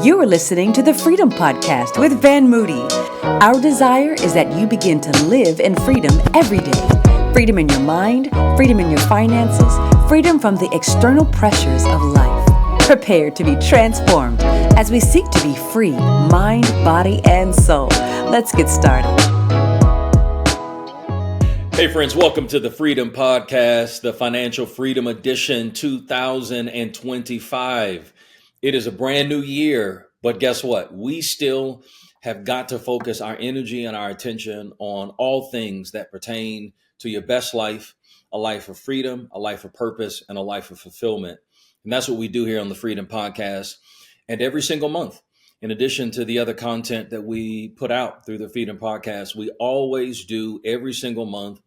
You are listening to the Freedom Podcast with Van Moody. Our desire is that you begin to live in freedom every day. Freedom in your mind, freedom in your finances, freedom from the external pressures of life. Prepare to be transformed as we seek to be free, mind, body, and soul. Let's get started. Hey friends, welcome to the Freedom Podcast, the Financial Freedom Edition 2025. It is a brand new year, but guess what? We still have got to focus our energy and our attention on all things that pertain to your best life, a life of freedom, a life of purpose, and a life of fulfillment. And that's what we do here on the Freedom Podcast. And every single month, in addition to the other content that we put out through the Freedom Podcast, we always do every single month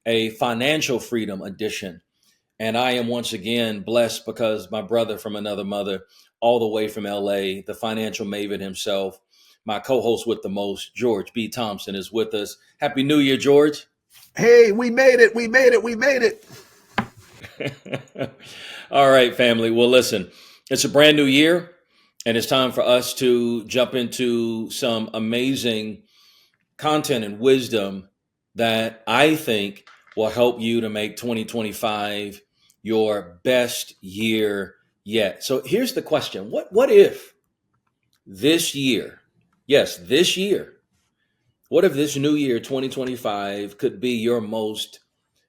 a financial freedom edition. And I am once again blessed because my brother from another mother, all the way from LA, the financial maven himself, my co-host with the most, George B. Thompson, is with us. Happy New Year, George. Hey, we made it. All right, family. Well, listen, it's a brand new year, and it's time for us to jump into some amazing content and wisdom that I think will help you to make 2025 your best year yet. So here's the question. What if this year, yes, this year, what if this new year, 2025, could be your most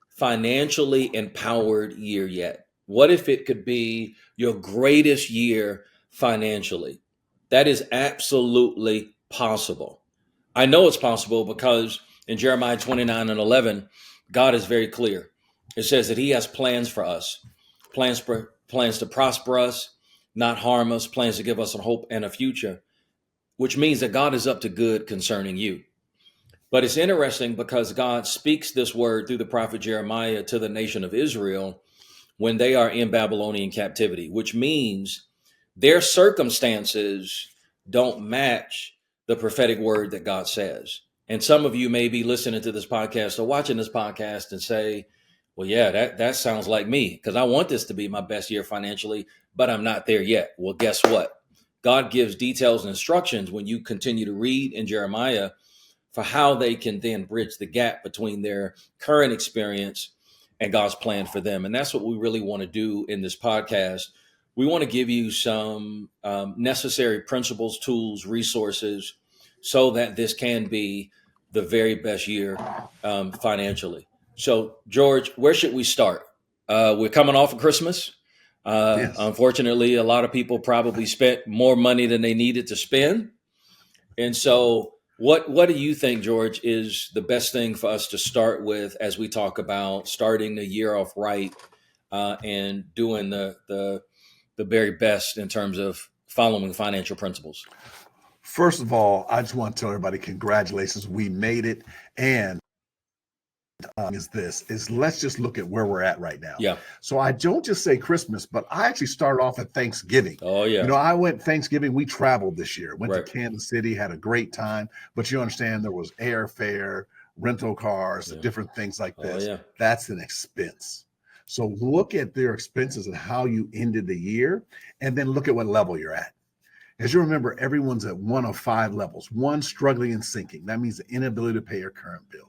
financially empowered year yet? What if it could be your greatest year financially? That is absolutely possible. I know it's possible because in Jeremiah 29:11, God is very clear. It says that he has plans for us, plans to prosper us, not harm us, plans to give us a hope and a future, which means that God is up to good concerning you. But it's interesting because God speaks this word through the prophet Jeremiah to the nation of Israel when they are in Babylonian captivity, which means their circumstances don't match the prophetic word that God says. And some of you may be listening to this podcast or watching this podcast and say, well, yeah, that sounds like me because I want this to be my best year financially, but I'm not there yet. Well, guess what? God gives details and instructions when you continue to read in Jeremiah for how they can then bridge the gap between their current experience and God's plan for them. And that's what we really want to do in this podcast. We want to give you some necessary principles, tools, resources, so that this can be the very best year financially. So, George, where should we start? We're coming off of Christmas. Yes. Unfortunately, a lot of people probably spent more money than they needed to spend. And so what do you think, George, is the best thing for us to start with as we talk about starting the year off right and doing the very best in terms of following financial principles? First of all, I just want to tell everybody congratulations. We made it. And let's just look at where we're at right now. Yeah. So I don't just say Christmas, but I actually started off at Thanksgiving. Oh, yeah. You know, I went Thanksgiving. We traveled this year, went Right. to Kansas City, had a great time. But you understand there was airfare, rental cars, Yeah. different things like this. Oh, yeah. That's an expense. So look at their expenses and how you ended the year, and then look at what level you're at. As you remember, everyone's at one of 5 levels. One, struggling and sinking. That means the inability to pay your current bills.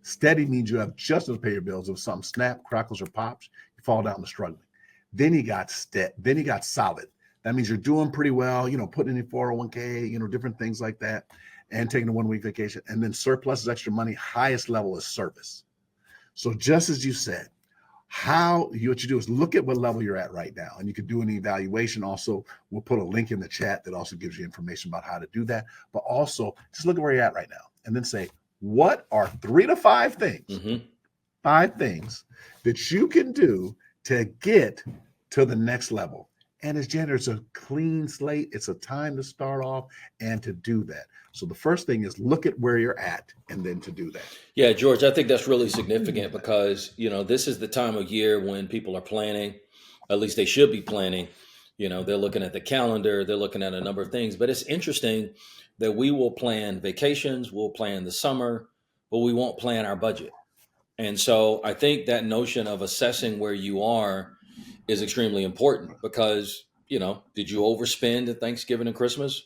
Steady means you have just enough to pay your bills. If something snap, crackles, or pops, you fall down to struggling. Then you got solid. That means you're doing pretty well, putting in your 401k, different things like that, and taking a 1-week vacation. And then surplus is extra money. Highest level is service. So just as you said, what you do is look at what level you're at right now, and you can do an evaluation. Also, we'll put a link in the chat that also gives you information about how to do that. But also, just look at where you're at right now, and then say, what are 3 to 5 things, 5 things that you can do to get to the next level? And as January, it's a clean slate. It's a time to start off and to do that. So the first thing is look at where you're at and then to do that. Yeah, George, I think that's really significant because, this is the time of year when people are planning, at least they should be planning. They're looking at the calendar, they're looking at a number of things. But it's interesting that we will plan vacations, we'll plan the summer, but we won't plan our budget. And so I think that notion of assessing where you are is extremely important because, did you overspend at Thanksgiving and Christmas?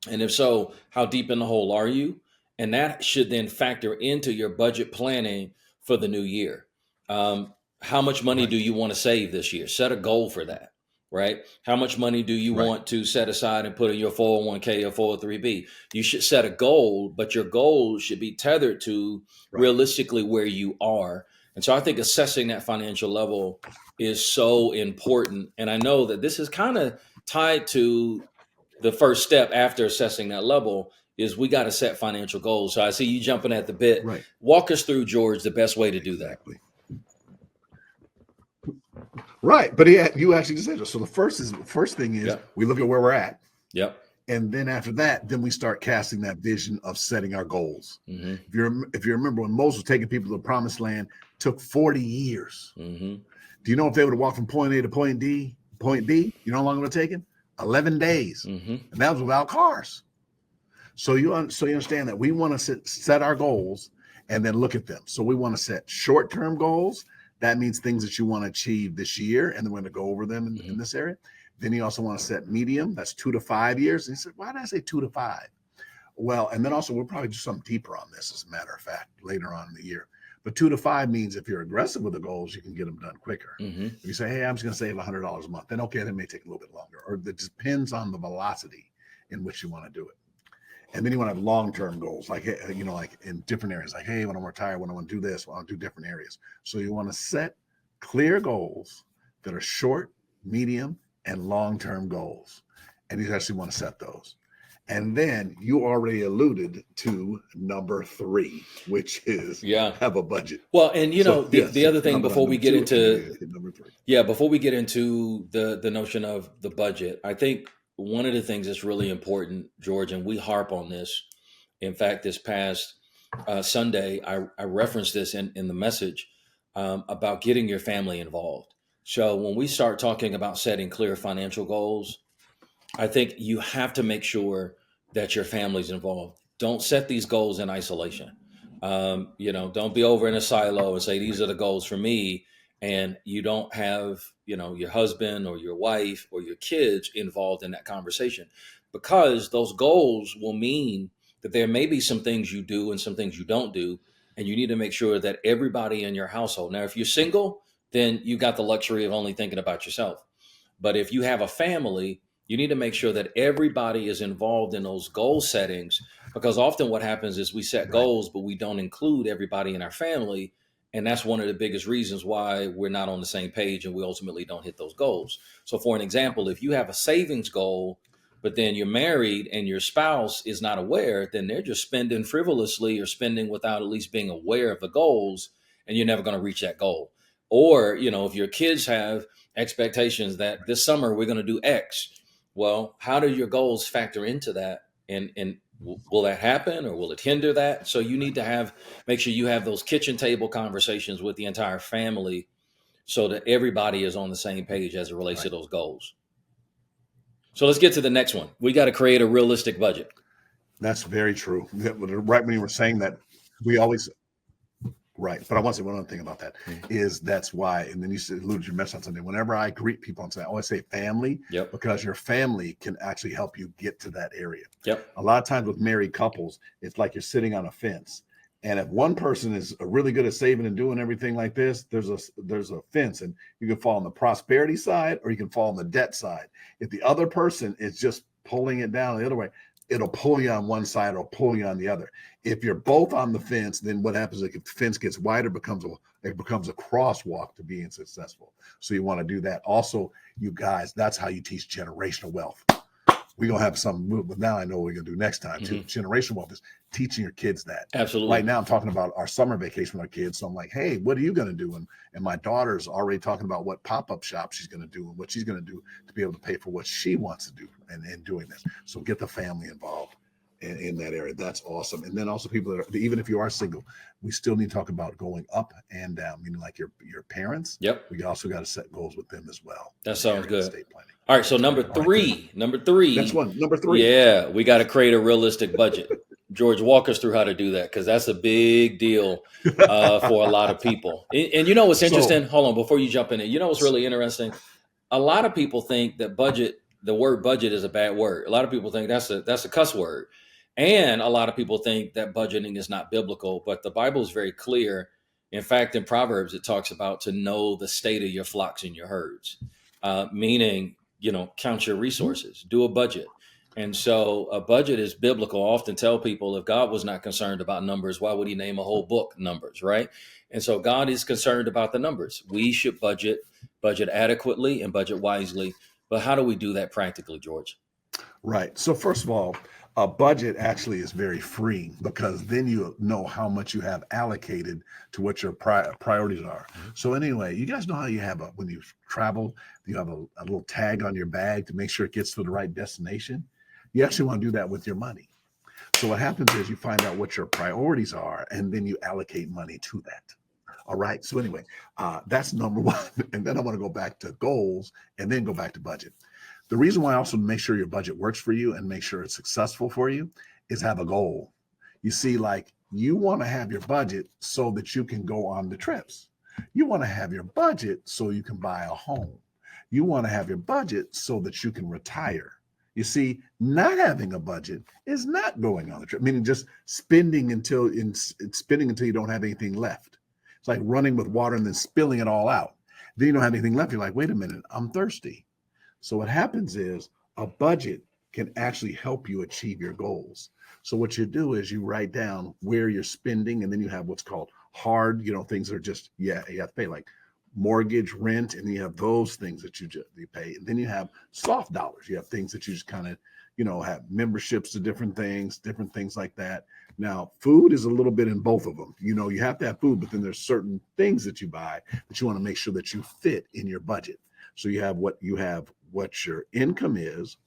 And if so, how deep in the hole are you? And that should then factor into your budget planning for the new year. How much money Right. do you want to save this year? Set a goal for that, right? How much money do you Right. want to set aside and put in your 401k or 403b? You should set a goal, but your goal should be tethered to Right. realistically where you are. And so I think assessing that financial level is so important. And I know that this is kind of tied to the first step after assessing that level is we got to set financial goals. So I see you jumping at the bit. Right. Walk us through, George, the best way to do that. Exactly. Right. But you actually just said it. So the first thing is Yep. we look at where we're at. Yep. And then after that, then we start casting that vision of setting our goals. Mm-hmm. If you remember when Moses was taking people to the promised land, took 40 years. Mm-hmm. Do you know if they would have walked from point A to point B, you know how long it would have taken? 11 days. Mm-hmm. And that was without cars. So you understand that we want to set our goals and then look at them. So we want to set short-term goals. That means things that you want to achieve this year, and then we're going to go over them in this area. Then you also want to set medium. That's 2 to 5 years. And he said, why did I say 2 to 5? Well, and then also we'll probably do something deeper on this, as a matter of fact, later on in the year. But 2 to 5 means if you're aggressive with the goals, you can get them done quicker. Mm-hmm. If you say, hey, I'm just going to save $100 a month, then okay, that may take a little bit longer. Or it depends on the velocity in which you want to do it. And then you want to have long-term goals, like in different areas. Like, hey, when I'm retired, when I want to do this, when I want to do different areas. So you want to set clear goals that are short, medium, and long-term goals. And you actually want to set those. And then you already alluded to number 3, which is have a budget. Well, and the other thing before we get into number 3. Yeah, before we get into the notion of the budget, I think one of the things that's really important, George, and we harp on this. In fact, this past Sunday, I referenced this in the message about getting your family involved. So when we start talking about setting clear financial goals, I think you have to make sure that your family's involved. Don't set these goals in isolation. Don't be over in a silo and say, these are the goals for me. And you don't have, your husband or your wife or your kids involved in that conversation, because those goals will mean that there may be some things you do and some things you don't do. And you need to make sure that everybody in your household. Now, if you're single, then you got the luxury of only thinking about yourself. But if you have a family, you need to make sure that everybody is involved in those goal settings, because often what happens is we set goals, but we don't include everybody in our family. And that's one of the biggest reasons why we're not on the same page and we ultimately don't hit those goals. So for an example, if you have a savings goal, but then you're married and your spouse is not aware, then they're just spending frivolously or spending without at least being aware of the goals, and you're never going to reach that goal. Or, if your kids have expectations that this summer we're going to do X, well, how do your goals factor into that? And will that happen, or will it hinder that? So you need to make sure you have those kitchen table conversations with the entire family so that everybody is on the same page as it relates to those goals. So let's get to the next one. We got to create a realistic budget. That's very true. Right when you were saying that, we always... Right. But I want to say one other thing about that is that's why, and then you alluded your message on something. Whenever I greet people and say, I always say family, because your family can actually help you get to that area. Yep. A lot of times with married couples, it's like you're sitting on a fence. And if one person is really good at saving and doing everything like this, there's a fence, and you can fall on the prosperity side or you can fall on the debt side. If the other person is just pulling it down the other way, it'll pull you on one side or pull you on the other. If you're both on the fence, then what happens is if the fence gets wider, it becomes a crosswalk to being successful. So you want to do that. Also, you guys, that's how you teach generational wealth. We're going to have some move, but now I know what we're going to do next time too. Generational wealth is teaching your kids that. Absolutely. Right now I'm talking about our summer vacation with our kids. So I'm like, hey, what are you going to do? And my daughter's already talking about what pop-up shop she's going to do and what she's going to do to be able to pay for what she wants to do and doing this. So get the family involved in that area. That's awesome. And then also people that are, even if you are single, we still need to talk about going up and down, meaning like your parents. Yep. We also got to set goals with them as well. That sounds good. Estate planning. All right. So number three. That's one. Number 3. Yeah. We got to create a realistic budget. George, walk us through how to do that, because that's a big deal for a lot of people. And you know what's interesting? Hold on, before you jump in it, you know what's really interesting? a lot of people think that the word budget is a bad word. A lot of people think that's a cuss word. And a lot of people think that budgeting is not biblical, but the Bible is very clear. In fact, in Proverbs, it talks about to know the state of your flocks and your herds, meaning, count your resources, do a budget. And so a budget is biblical. I often tell people if God was not concerned about numbers, why would he name a whole book numbers, right? And so God is concerned about the numbers. We should budget adequately and budget wisely. But how do we do that practically, George? Right. So first of all, a budget actually is very free because then you know how much you have allocated to what your priorities are. So anyway, you guys know how you have when you travel, you have a little tag on your bag to make sure it gets to the right destination. You actually want to do that with your money. So what happens is you find out what your priorities are, and then you allocate money to that. All right. So anyway, that's number one. And then I want to go back to goals and then go back to budget. The reason why I also make sure your budget works for you and make sure it's successful for you is have a goal. You see, like you want to have your budget so that you can go on the trips. You want to have your budget so you can buy a home. You want to have your budget so that you can retire. You see, not having a budget is not going on the trip, meaning just spending until you don't have anything left. It's like running with water and then spilling it all out. Then you don't have anything left. You're like, wait a minute, I'm thirsty. So what happens is a budget can actually help you achieve your goals. So what you do is you write down where you're spending, and then you have what's called hard, things that are just, you have to pay, like mortgage, rent, and you have those things that you pay. And then you have soft dollars. You have things that you just kind of, have memberships to different things like that. Now, food is a little bit in both of them. You have to have food, but then there's certain things that you buy that you want to make sure that you fit in your budget. So you have what your income is,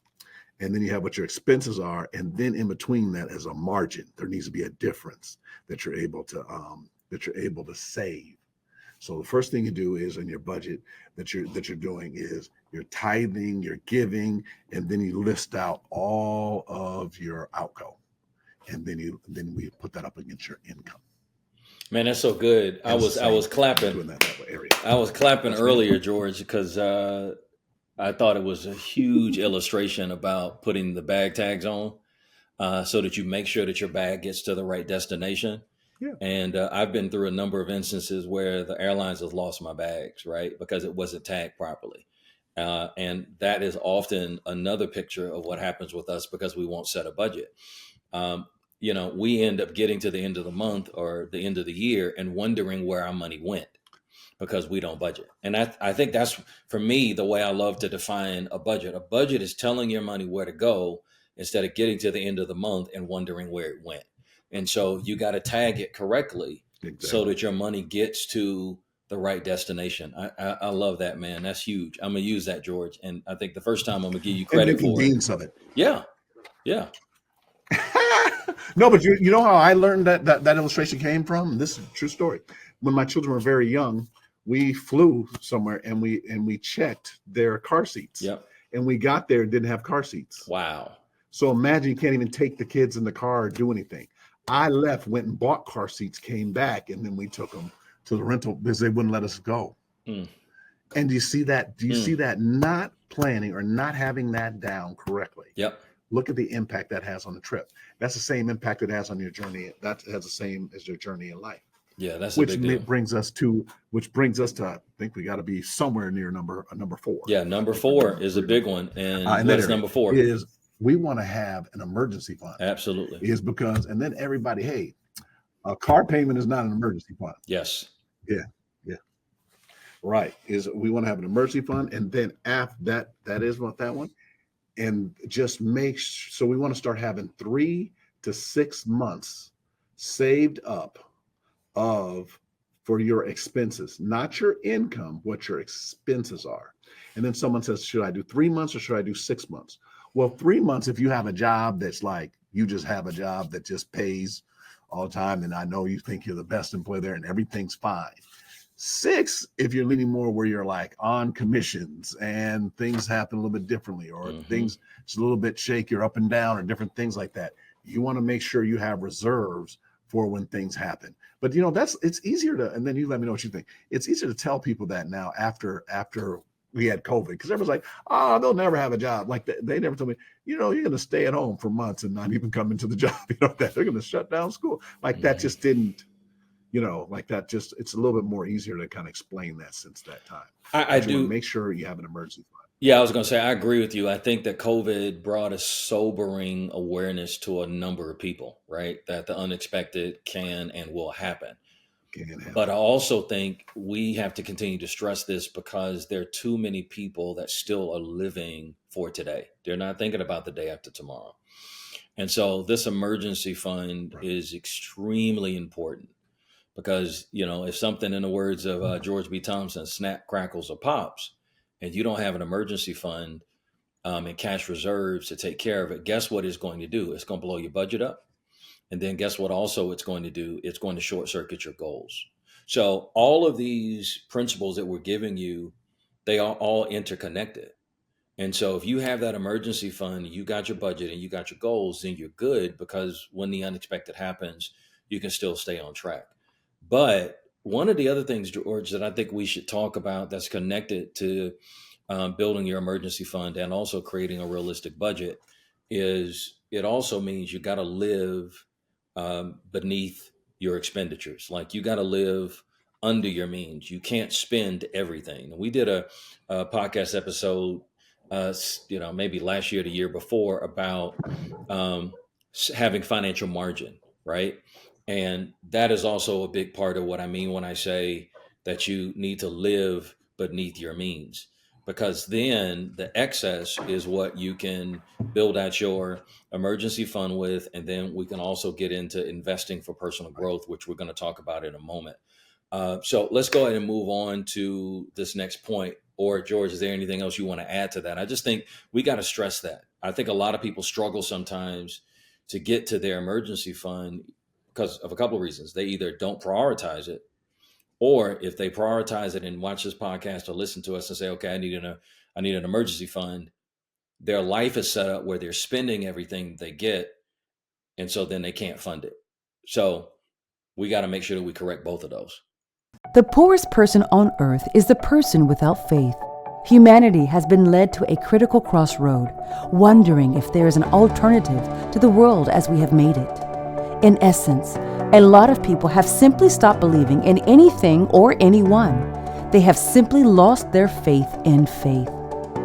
and then you have what your expenses are, and then in between that is a margin. There needs to be a difference that you're able to save. So the first thing you do is in your budget that you're doing is you're tithing, you're giving, and then you list out all of your outgo, and then we put that up against your income. Man, that's so good. I was clapping. I was clapping earlier, George, because I thought it was a huge illustration about putting the bag tags on so that you make sure that your bag gets to the right destination. Yeah. And I've been through a number of instances where the airlines have lost my bags, right, because it wasn't tagged properly. And that is often another picture of what happens with us because we won't set a budget. We end up getting to the end of the month or the end of the year and wondering where our money went because we don't budget. And I think that's, for me, the way I love to define a budget. A budget is telling your money where to go instead of getting to the end of the month and wondering where it went. And so you got to tag it correctly so that your money gets to the right destination. I love that, man. That's huge. I'm going to use that, George. And I think the first time I'm going to give you credit for it. Of it. Yeah. No, but you know how I learned that illustration came from? This is a true story. When my children were very young, we flew somewhere and we checked their car seats. Yep. And we got there and didn't have car seats. Wow. So imagine you can't even take the kids in the car or do anything. I left, went and bought car seats, came back, and then we took them to the rental because they wouldn't let us go. And do you see that? Do you see that not planning or not having that down correctly? Yep. Look at the impact that has on the trip. That's the same impact it has on your journey. That has the same as your journey in life. Yeah, that's a big deal. Which brings us to I think we got to be somewhere near number 4. Yeah, number 4 is a big one. And what's number 4? Is we want to have an emergency fund. Absolutely. Is because, and then everybody, hey, a car payment is not an emergency fund. Yes. Yeah. Right. Is we want to have an emergency fund, and then after that is what that one. And just so we want to start having 3 to 6 months saved up for your expenses, not your income, what your expenses are. And then someone says, should I do 3 months or should I do 6 months? Well, 3 months, if you have a job that's like, you just have a job that just pays all the time, and I know you think you're the best employee there and everything's fine. 6, if you're leaning more where you're like on commissions and things happen a little bit differently, or things it's a little bit shaky or up and down or different things like that. You want to make sure you have reserves for when things happen. But it's easier to, and then you let me know what you think. It's easier to tell people that now after we had COVID, because everyone's like, oh, they'll never have a job. Like they never told me, you're going to stay at home for months and not even come into the job. That they're going to shut down school. Like that just didn't, like that just, it's a little bit more easier to kind of explain that since that time. I do make sure you have an emergency fund. Yeah, I was going to say, I agree with you. I think that COVID brought a sobering awareness to a number of people, right? That the unexpected can and will happen. But I also think we have to continue to stress this, because there are too many people that still are living for today. They're not thinking about the day after tomorrow. And so this emergency fund is extremely important, because, if something, in the words of George B. Thompson, snap, crackles, or pops, and you don't have an emergency fund and cash reserves to take care of it, guess what it's going to do? It's going to blow your budget up. And then guess what also it's going to do? It's going to short circuit your goals. So all of these principles that we're giving you, they are all interconnected. And so if you have that emergency fund, you got your budget and you got your goals, then you're good, because when the unexpected happens, you can still stay on track. But one of the other things, George, that I think we should talk about that's connected to building your emergency fund and also creating a realistic budget is, it also means you got to live beneath your expenditures. Like, you got to live under your means. You can't spend everything. We did a podcast episode, maybe last year, the year before, about having financial margin, right? And that is also a big part of what I mean when I say that you need to live beneath your means, because then the excess is what you can build out your emergency fund with. And then we can also get into investing for personal growth, which we're going to talk about in a moment. So let's go ahead and move on to this next point. Or George, is there anything else you want to add to that? I just think we got to stress that. I think a lot of people struggle sometimes to get to their emergency fund because of a couple of reasons. They either don't prioritize it, or if they prioritize it and watch this podcast or listen to us and say, okay, I need an emergency fund, their life is set up where they're spending everything they get. And so then they can't fund it. So we got to make sure that we correct both of those. The poorest person on earth is the person without faith. Humanity has been led to a critical crossroad, wondering if there is an alternative to the world as we have made it. In essence, a lot of people have simply stopped believing in anything or anyone. They have simply lost their faith in faith.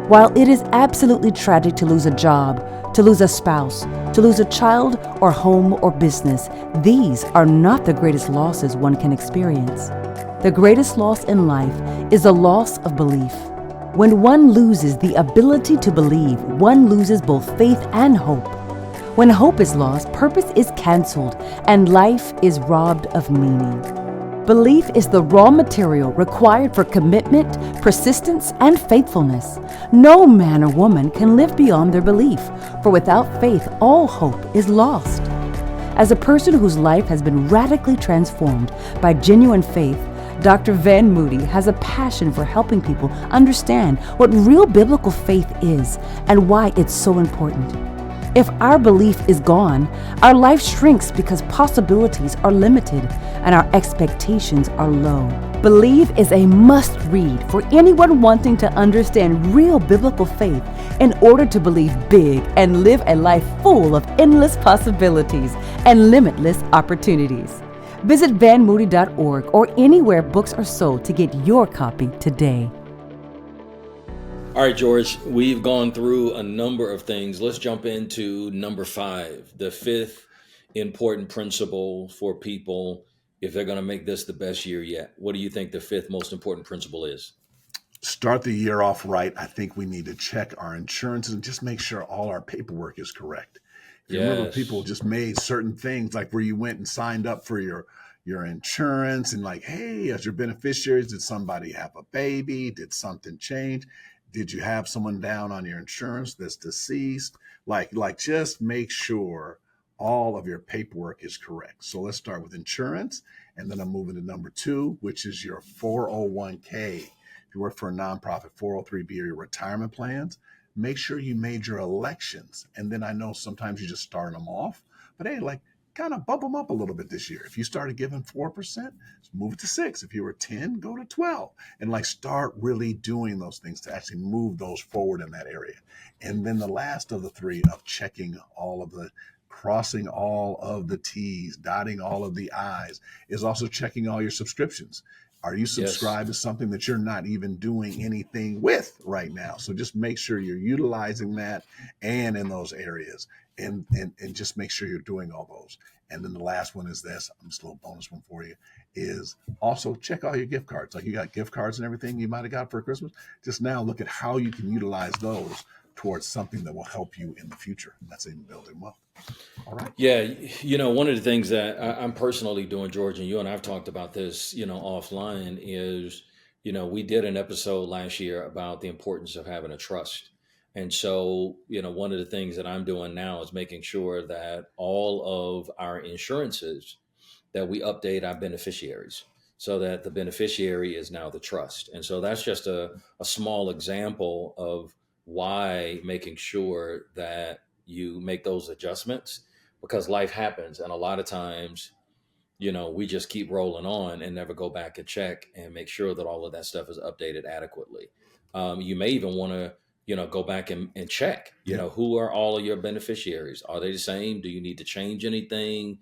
While it is absolutely tragic to lose a job, to lose a spouse, to lose a child or home or business, these are not the greatest losses one can experience. The greatest loss in life is the loss of belief. When one loses the ability to believe, one loses both faith and hope. When hope is lost, purpose is canceled, and life is robbed of meaning. Belief is the raw material required for commitment, persistence, and faithfulness. No man or woman can live beyond their belief, for without faith, all hope is lost. As a person whose life has been radically transformed by genuine faith, Dr. Van Moody has a passion for helping people understand what real biblical faith is and why it's so important. If our belief is gone, our life shrinks because possibilities are limited and our expectations are low. Believe is a must-read for anyone wanting to understand real biblical faith in order to believe big and live a life full of endless possibilities and limitless opportunities. Visit vanmoody.org or anywhere books are sold to get your copy today. All right, George, we've gone through a number of things. Let's jump into number 5, the 5th important principle for people if they're going to make this the best year yet. What do you think the 5th most important principle is? Start the year off right. I think we need to check our insurance and just make sure all our paperwork is correct. You remember people just made certain things like where you went and signed up for your insurance and like, hey, as your beneficiaries, did somebody have a baby? Did something change? Did you have someone down on your insurance that's deceased? Like just make sure all of your paperwork is correct. So let's start with insurance. And then I'm moving to number 2, which is your 401k. If you work for a nonprofit, 403b or your retirement plans, make sure you made your elections. And then I know sometimes you just start them off, but hey, like kind of bump them up a little bit this year. If you started giving 4%, move it to 6. If you were 10, go to 12. And like start really doing those things to actually move those forward in that area. And then the last of the three of crossing all of the T's, dotting all of the I's, is also checking all your subscriptions. Are you subscribed to something that you're not even doing anything with right now? So just make sure you're utilizing that and in those areas, and just make sure you're doing all those. And then the last one is this, just a little bonus one for you, is also check all your gift cards. Like you got gift cards and everything you might have got for Christmas. Just now look at how you can utilize those towards something that will help you in the future. That's in building wealth. All right. Yeah, one of the things that I'm personally doing, George, and you and I've talked about this, offline is, we did an episode last year about the importance of having a trust. And so, one of the things that I'm doing now is making sure that all of our insurances, that we update our beneficiaries so that the beneficiary is now the trust. And so that's just a small example of why making sure that you make those adjustments, because life happens. And a lot of times, we just keep rolling on and never go back and check and make sure that all of that stuff is updated adequately. You may even want to, go back and check, who are all of your beneficiaries? Are they the same? Do you need to change anything?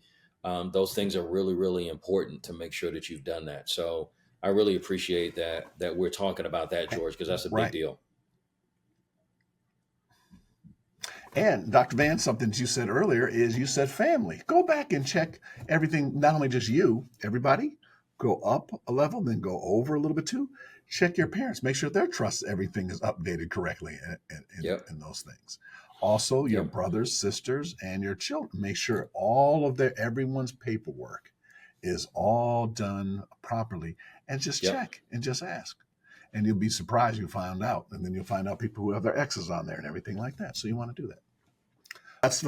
Those things are really, really important to make sure that you've done that. So I really appreciate that we're talking about that, George, because that's a big deal. And Dr. Van, something that you said earlier is you said family. Go back and check everything, not only just you, everybody. Go up a level, then go over a little bit too. Check your parents. Make sure their trust, everything is updated correctly in those things. Also, your brothers, sisters, and your children. Make sure all of everyone's paperwork is all done properly. And just check and just ask. And you'll be surprised you find out. And then you'll find out people who have their exes on there and everything like that. So you want to do that. That's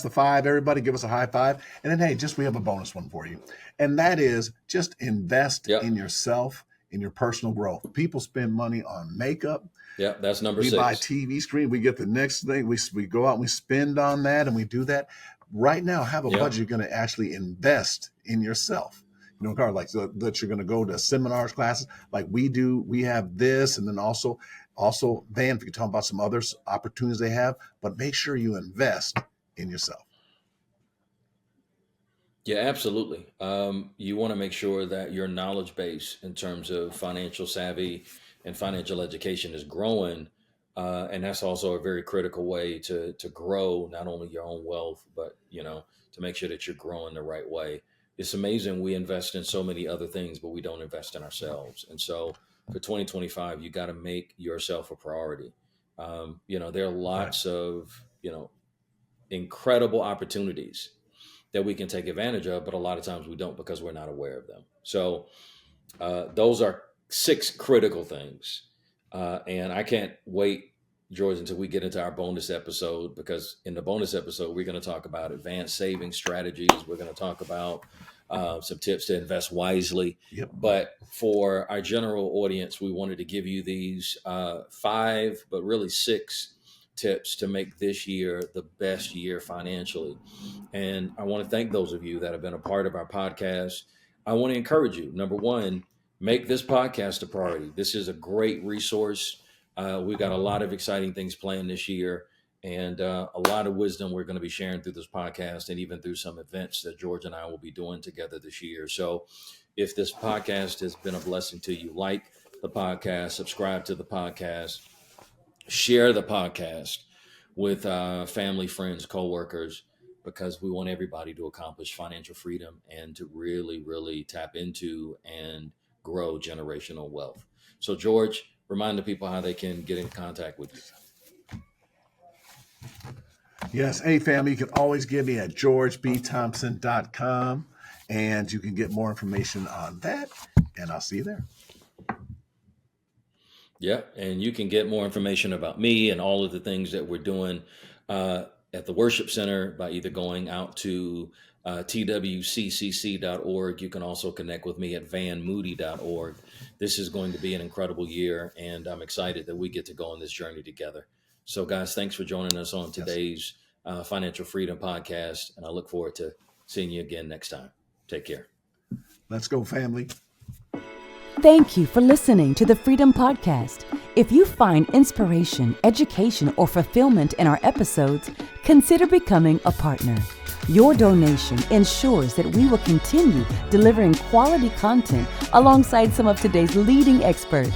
the five. Everybody give us a high five. And then, hey, we have a bonus one for you. And that is just invest in yourself, in your personal growth. People spend money on makeup. Yeah, that's number 6. We buy TV screen. We get the next thing. We go out and we spend on that, and we do that. Right now, have a budget you're going to actually invest in yourself. Carl, like that you're going to go to seminars, classes like we do. We have this, and then also, Van, if you talk about some other opportunities they have, but make sure you invest in yourself. Yeah, absolutely. You want to make sure that your knowledge base in terms of financial savvy and financial education is growing. And that's also a very critical way to grow not only your own wealth, but, to make sure that you're growing the right way. It's amazing. We invest in so many other things, but we don't invest in ourselves. And so for 2025, you got to make yourself a priority. There are lots of, incredible opportunities that we can take advantage of, but a lot of times we don't because we're not aware of them. So those are 6 critical things. And I can't wait, George, until we get into our bonus episode, because in the bonus episode, we're going to talk about advanced saving strategies. We're going to talk about some tips to invest wisely. Yep. But for our general audience, we wanted to give you these 5, but really 6 tips to make this year the best year financially. And I want to thank those of you that have been a part of our podcast. I want to encourage you. Number 1, make this podcast a priority. This is a great resource. We've got a lot of exciting things planned this year, and a lot of wisdom we're going to be sharing through this podcast and even through some events that George and I will be doing together this year. So if this podcast has been a blessing to you, like the podcast, subscribe to the podcast, share the podcast with family, friends, coworkers, because we want everybody to accomplish financial freedom and to really, really tap into and grow generational wealth. So, George, remind the people how they can get in contact with you. Yes. Hey, family, you can always get me at georgebthompson.com, and you can get more information on that, and I'll see you there. Yeah, and you can get more information about me and all of the things that we're doing at the Worship Center by either going out to twccc.org. You can also connect with me at vanmoody.org. This is going to be an incredible year, and I'm excited that we get to go on this journey together. So, guys, thanks for joining us on today's Financial Freedom Podcast, and I look forward to seeing you again next time. Take care. Let's go, family. Thank you for listening to the Freedom Podcast. If you find inspiration, education, or fulfillment in our episodes, consider becoming a partner. Your donation ensures that we will continue delivering quality content alongside some of today's leading experts.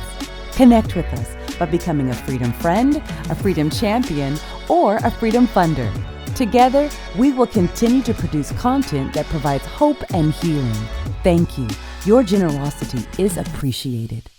Connect with us by becoming a Freedom Friend, a Freedom Champion, or a Freedom Funder. Together, we will continue to produce content that provides hope and healing. Thank you. Your generosity is appreciated.